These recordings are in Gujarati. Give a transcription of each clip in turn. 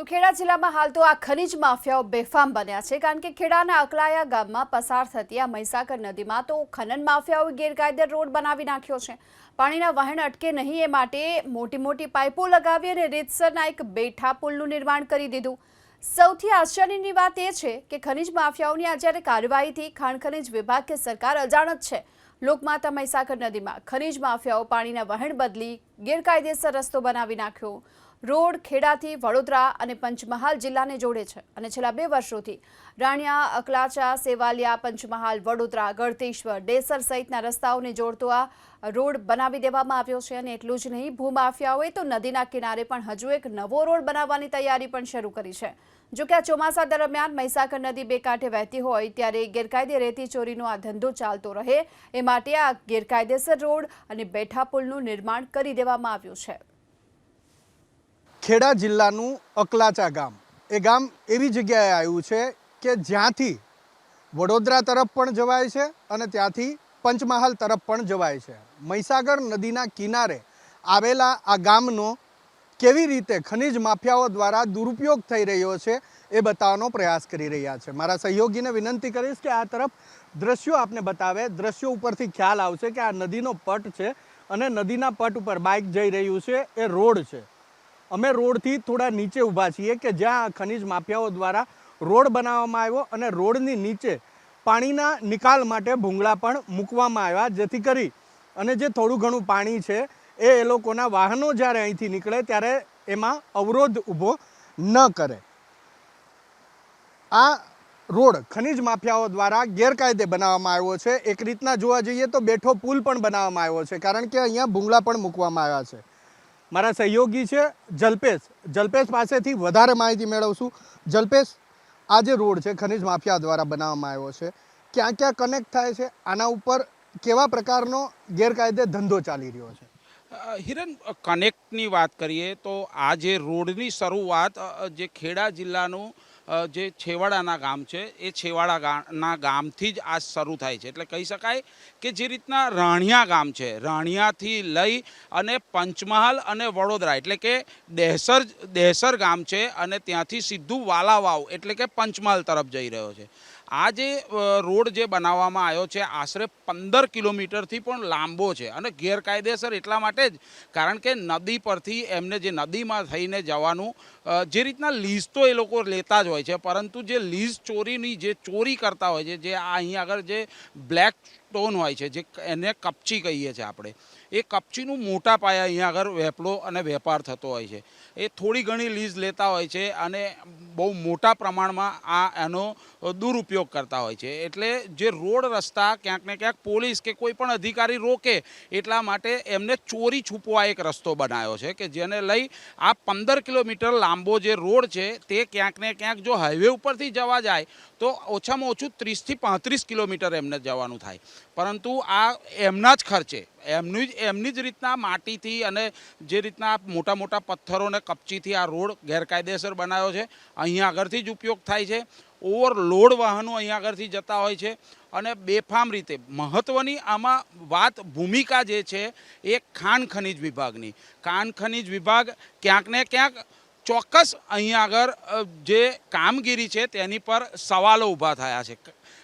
તો ખેડા જિલ્લામાં હાલ તો આ ખનીજ માફિયાઓ બેફામ બન્યા છે, કારણ કે ખેડાના અકલાયા ગામમાં પસાર થતી આ મહીસાગર નદીમાં તો ખનન માફિયાઓએ ગેરકાયદે રોડ બનાવી નાખ્યો છે। પાણીના વહેણ અટકે નહીં એ માટે મોટી પાઇપો લગાવી અને રીતસરના એક બેઠા પુલનું નિર્માણ કરી દીધું। સૌથી આશ્ચર્યની વાત એ છે કે ખનીજ માફિયાઓની આ જ્યારે કાર્યવાહીથી ખાણ ખનીજ વિભાગ કે સરકાર અજાણ જ છે। લોકમાતા મહીસાગર નદીમાં ખનીજ માફિયાઓ પાણીના વહેણ બદલી ગેરકાયદેસર રસ્તો બનાવી નાખ્યો। રોડ ખેડાથી વડોદરા અને પંચમહાલ જિલ્લાને જોડે છે અને છેલ્લા 2 વર્ષોથી રાણિયા, અકલાચા, સેવાલિયા, પંચમહાલ, વડોદરા, ગળતેશ્વર, ડેસર સહિતના રસ્તાઓને જોડતો આ રોડ બનાવી દેવામાં આવ્યો છે। અને એટલું જ નહીં, ભૂમાફિયાઓએ તો નદીના કિનારે પણ હજુ એક નવો રોડ બનાવવાની તૈયારી પણ શરૂ કરી છે। જો કે આ ચોમાસા દરમિયાન મહીસાગર નદી બે કાંઠે વહેતી હોય ત્યારે ગેરકાયદે રેતી ચોરીનો આ ધંધો ચાલતો રહે એ માટે આ ગેરકાયદેસર રોડ અને બેઠા પુલનું નિર્માણ કરી દેવામાં આવ્યું છે। ખેડા જિલ્લાનું અકલાચા ગામ એ ગામ એવી જગ્યાએ આવ્યું છે કે જ્યાંથી વડોદરા તરફ પણ જવાય છે અને ત્યાંથી પંચમહાલ તરફ પણ જવાય છે। મહીસાગર નદીના કિનારે આવેલા આ ગામનો કેવી રીતે ખનીજ માફિયાઓ દ્વારા દુરુપયોગ થઈ રહ્યો છે એ બતાવવાનો પ્રયાસ કરી રહ્યા છે। મારા સહયોગીને વિનંતી કરીશ કે આ તરફ દ્રશ્યો આપને બતાવે। દ્રશ્યો ઉપરથી ખ્યાલ આવશે કે આ નદીનો પટ છે અને નદીના પટ ઉપર બાઇક જઈ રહ્યું છે, એ રોડ છે। અમે રોડથી થોડા નીચે ઊભા છીએ કે જ્યાં ખનીજ માફિયાઓ દ્વારા રોડ બનાવવામાં આવ્યો અને રોડની નીચે પાણીના નિકાલ માટે ભૂંગળા પણ મૂકવામાં આવ્યા, જેથી કરી અને જે થોડું ઘણું પાણી છે એ લોકોના વાહનો જ્યારે અહીંથી નીકળે ત્યારે એમાં અવરોધ ઊભો ન કરે। આ રોડ ખનીજ માફિયાઓ દ્વારા ગેરકાયદે બનાવવામાં આવ્યો છે। એક રીતના જોવા જઈએ તો બેઠો પુલ પણ બનાવવામાં આવ્યો છે, કારણ કે અહીંયા ભૂંગળા પણ મૂકવામાં આવ્યા છે। મારા સહયોગી છે જલ્પેશ પાસેથી વધારે માહિતી મેળવશું। જલ્પેશ, આ જે રોડ છે ખનીજ માફિયા દ્વારા બનાવવામાં આવ્યો છે, ક્યાં ક્યાં કનેક્ટ થાય છે, આના ઉપર કેવા પ્રકારનો ગેરકાયદે ધંધો ચાલી રહ્યો છે? હિરન, કનેક્ટની વાત કરીએ તો આ જે રોડની શરૂઆત જે ખેડા જિલ્લાનું જે છેવાડાના ગામ છે એ છેવાડાના ગામથી જ આ શરૂ થાય છે। એટલે કહી શકાય કે જે રીતના રાણિયા ગામ છે, રાણિયાથી લઈ અને પંચમહાલ અને વડોદરા એટલે કે ડેસર ગામ છે અને ત્યાંથી સીધું વાલાવાવ એટલે કે પંચમહાલ તરફ જઈ રહ્યો છે। આ જે રોડ જે બનાવવામાં આવ્યો છે આશરે 15 કિલોમીટરથી પણ લાંબો છે અને ગેરકાયદેસર એટલા માટે જ કારણ કે નદી પરથી એમને જે નદીમાં થઈને જવાનું જે રીતના લીઝ તો એ લોકો લેતા જ હોય છે, પરંતુ જે લીઝ ચોરીની જે ચોરી કરતા હોય છે, જે અહીં આગળ જે બ્લેક સ્ટોન હોય છે, જે એને કપચી કહીએ છીએ આપણે, એ કપચીનું મોટા પાયે અહીંયા આગળ વેપલો અને વેપાર થતો હોય છે। એ થોડી ઘણી લીઝ લેતા હોય છે અને બહુ મોટા પ્રમાણમાં એનો દુરુપયોગ કરતા હોય છે। એટલે જે રોડ રસ્તા ક્યાંક ને ક્યાંક પોલીસ કે કોઈ પણ અધિકારી રોકે એટલા માટે એમને ચોરી છુપવા એક રસ્તો બનાવ્યો છે કે જેને લઈ આ 15 કિલોમીટર લાંબો જે રોડ છે તે ક્યાંક ને ક્યાંક જો હાઈવે ઉપરથી જવા જાય તો ઓછામાં ઓછું 30 થી 35 કિલોમીટર એમને જવાનું થાય, પરંતુ આ એમના જ ખર્ચે એમની જ રીતના માટીથી અને જે રીતના મોટા પથ્થરોને કપચીથી આ રોડ ગેરકાયદેસર બનાવ્યો છે। અહીંયા આગળથી જ ઉપયોગ થાય છે, ઓવરલોડ વાહનો અહીંયા આગળથી જતા હોય છે અને બેફામ રીતે મહત્ત્વની આમાં વાત ભૂમિકા જે છે એ ખાણ ખનીજ વિભાગની। ખાણ ખનીજ વિભાગ ક્યાંક ને ક્યાંક ચોક્કસ અહીંયા આગળ જે કામગીરી છે તેની પર સવાલો ઊભા થયા છે,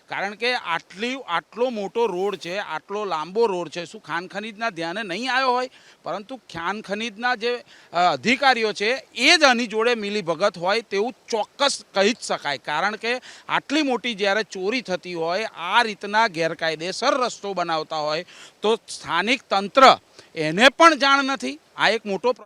કારણ કે આટલો મોટો રોડ છે, આટલો લાંબો રોડ છે, શું ખાણ ખનીજના ધ્યાને નહીં આવ્યો હોય? પરંતુ ખાણ ખનીજના જે અધિકારીઓ છે એ જ આની જોડે મિલીભગત હોય તેવું ચોક્કસ કહી જ શકાય, કારણ કે આટલી મોટી જ્યારે ચોરી થતી હોય, આ રીતના ગેરકાયદેસર રસ્તો બનાવતા હોય તો સ્થાનિક તંત્ર એને પણ જાણ નથી। આ એક મોટો